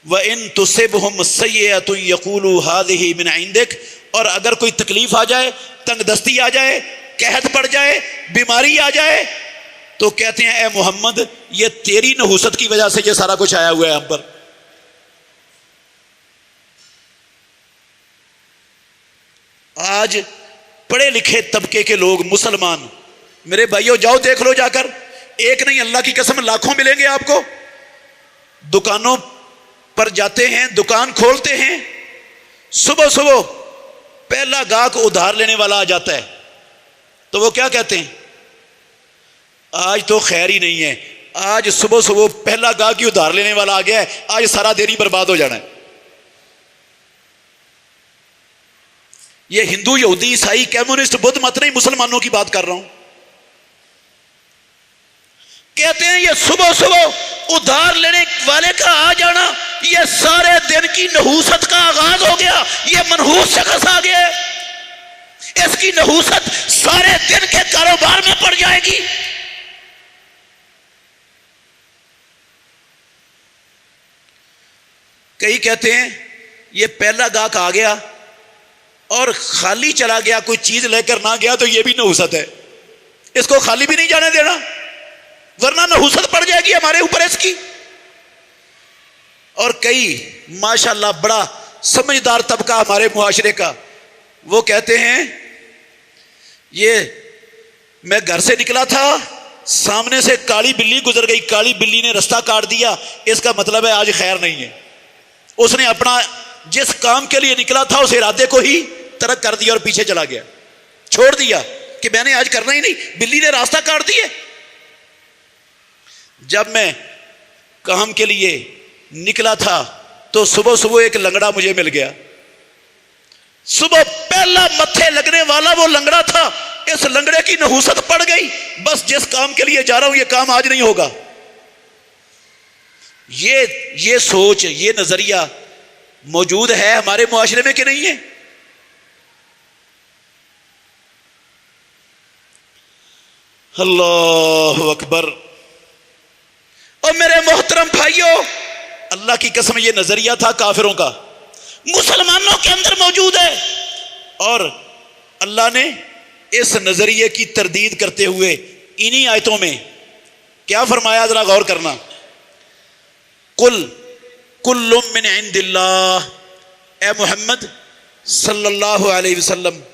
وَإِن تُصِبْهُمْ سَيِّئَةٌ يَقُولُوا هَٰذِهِ مِنْ عِندِكَ، اور اگر کوئی تکلیف آ جائے، تنگ دستی آ جائے، قحط پڑ جائے، بیماری آ جائے، تو کہتے ہیں اے محمد یہ تیری نحوست کی وجہ سے یہ سارا کچھ آیا ہوا ہے ہم پر۔ آج پڑھے لکھے طبقے کے لوگ مسلمان، میرے بھائیوں جاؤ دیکھ لو جا کر، ایک نہیں اللہ کی قسم لاکھوں ملیں گے آپ کو، دکانوں پر جاتے ہیں، دکان کھولتے ہیں، صبح صبح پہلا گاہک ادھار لینے والا آ جاتا ہے تو وہ کیا کہتے ہیں؟ آج تو خیر ہی نہیں ہے، آج صبح صبح پہلا گاہک ہی ادھار لینے والا آ گیا ہے، آج سارا دن ہی برباد ہو جانا ہے۔ یہ ہندو، یہودی، عیسائی، کمیونسٹ، بدھ مت نہیں، مسلمانوں کی بات کر رہا ہوں۔ کہتے ہیں یہ صبح صبح ادھار لینے والے کا آ جانا، یہ سارے دن کی نحوست کا آغاز ہو گیا، یہ منحوس شخص آ گیا، اس کی نحوست سارے دن کے کاروبار میں پڑ جائے گی۔ کئی کہتے ہیں یہ پہلا گاہک آ گیا اور خالی چلا گیا، کوئی چیز لے کر نہ گیا تو یہ بھی نحوست ہے، اس کو خالی بھی نہیں جانے دینا ورنہ نحوست پڑ جائے گی ہمارے اوپر اس کی۔ اور کئی ماشاءاللہ بڑا سمجھدار طبقہ ہمارے معاشرے کا، وہ کہتے ہیں یہ میں گھر سے نکلا تھا، سامنے سے کالی بلی گزر گئی، کالی بلی نے رستہ کاٹ دیا، اس کا مطلب ہے آج خیر نہیں ہے۔ اس نے اپنا جس کام کے لیے نکلا تھا اس ارادے کو ہی ترک کر دیا اور پیچھے چلا گیا، چھوڑ دیا کہ میں نے آج کرنا ہی نہیں، بلی نے راستہ کاٹ دیا۔ جب میں کام کے لیے نکلا تھا تو صبح صبح ایک لنگڑا مجھے مل گیا، صبح پہلا متھے لگنے والا وہ لنگڑا تھا، اس لنگڑے کی نحوست پڑ گئی، بس جس کام کے لیے جا رہا ہوں یہ کام آج نہیں ہوگا۔ یہ سوچ، یہ نظریہ موجود ہے ہمارے معاشرے میں کہ نہیں ہے؟ اللہ اکبر۔ اور میرے محترم بھائیوں، اللہ کی قسم یہ نظریہ تھا کافروں کا، مسلمانوں کے اندر موجود ہے، اور اللہ نے اس نظریے کی تردید کرتے ہوئے انہی آیتوں میں کیا فرمایا، ذرا غور کرنا۔ قل کل من عند اللہ، اے محمد صلی اللہ علیہ وسلم